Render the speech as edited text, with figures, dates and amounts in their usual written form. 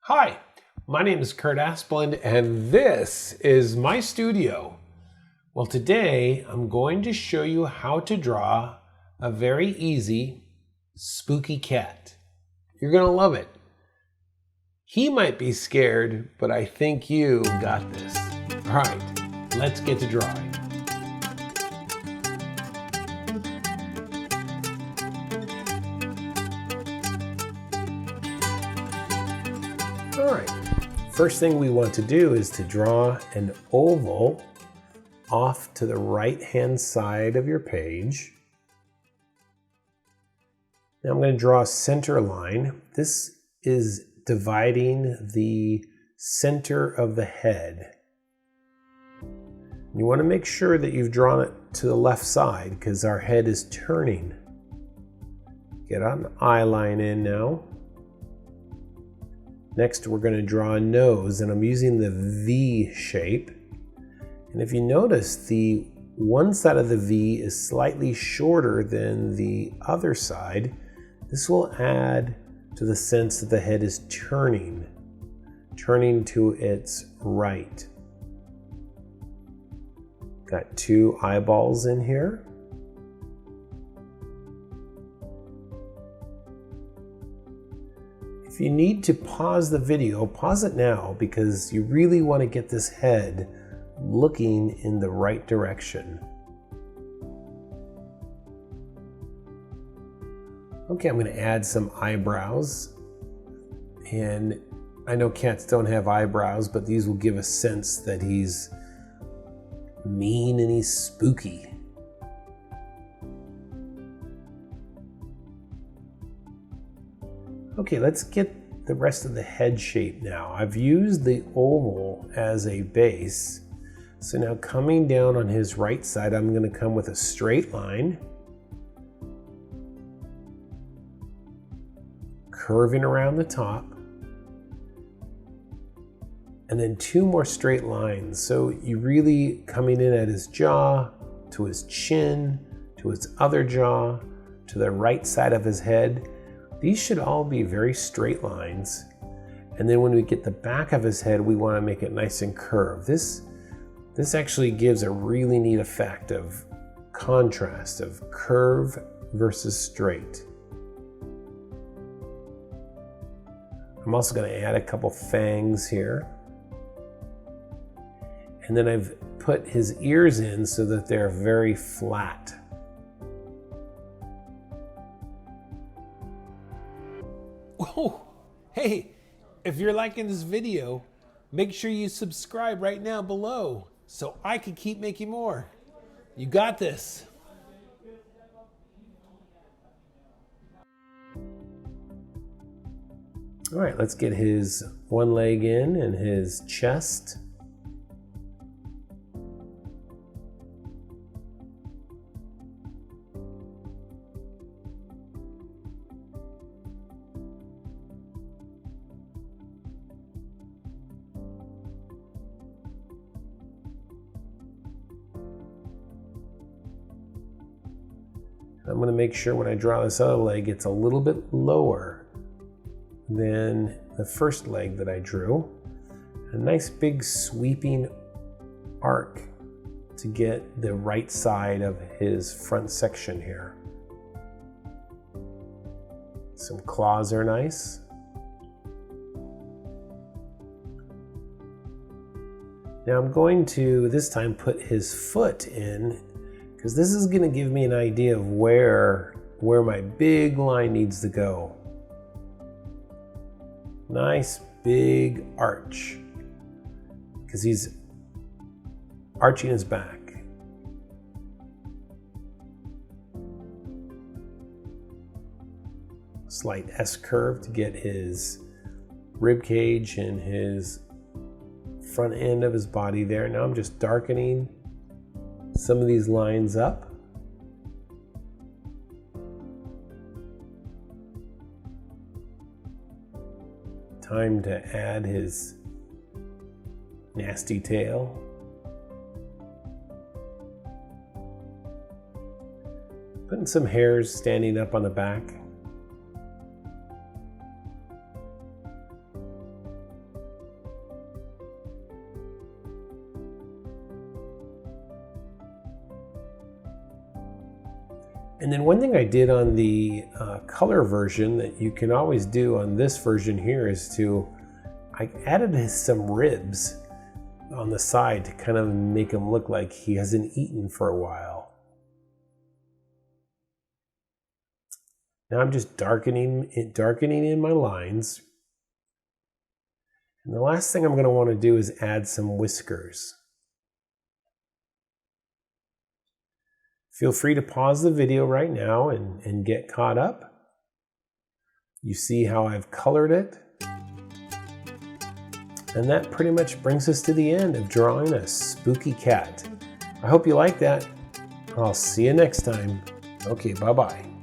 Hi, my name is Kurt Aspland and this is my studio. Well, today I'm going to show you how to draw a very easy spooky cat. You're going to love it. He might be scared, but I think you got this. All right, let's get to drawing. All right, first thing we want to do is to draw an oval off to the right-hand side of your page. Now I'm going to draw a center line. This is dividing the center of the head. You want to make sure that you've drawn it to the left side because our head is turning. Get an eye line in now. Next, we're going to draw a nose, and I'm using the V shape. And if you notice, the one side of the V is slightly shorter than the other side. This will add to the sense that the head is turning to its right. Got two eyeballs in here. If you need to pause the video, pause it now because you really want to get this head looking in the right direction. Okay, I'm going to add some eyebrows. And I know cats don't have eyebrows, but these will give a sense that he's mean and he's spooky. Okay, let's get the rest of the head shape now. I've used the oval as a base. So now coming down on his right side, I'm going to come with a straight line. Curving around the top. And then two more straight lines. So you really coming in at his jaw, to his chin, to his other jaw, to the right side of his head. These should all be very straight lines. And then when we get the back of his head, we want to make it nice and curved. This actually gives a really neat effect of contrast, of curve versus straight. I'm also going to add a couple fangs here. And then I've put his ears in so that they're very flat. Oh, hey, if you're liking this video, make sure you subscribe right now below so I can keep making more. You got this. All right, let's get his one leg in and his chest. I'm going to make sure when I draw this other leg, it's a little bit lower than the first leg that I drew. A nice big sweeping arc to get the right side of his front section here. Some claws are nice. Now I'm going to this time put his foot in, because this is going to give me an idea of where my big line needs to go. Nice big arch, because he's arching his back. Slight S curve to get his rib cage and his front end of his body there. Now I'm just darkening some of these lines up. Time to add his nasty tail. Putting some hairs standing up on the back. And then one thing I did on the color version that you can always do on this version here is I added some ribs on the side to kind of make him look like he hasn't eaten for a while. Now I'm just darkening in my lines. And the last thing I'm going to want to do is add some whiskers. Feel free to pause the video right now and get caught up. You see how I've colored it. And that pretty much brings us to the end of drawing a spooky cat. I hope you like that. I'll see you next time. Okay, bye-bye.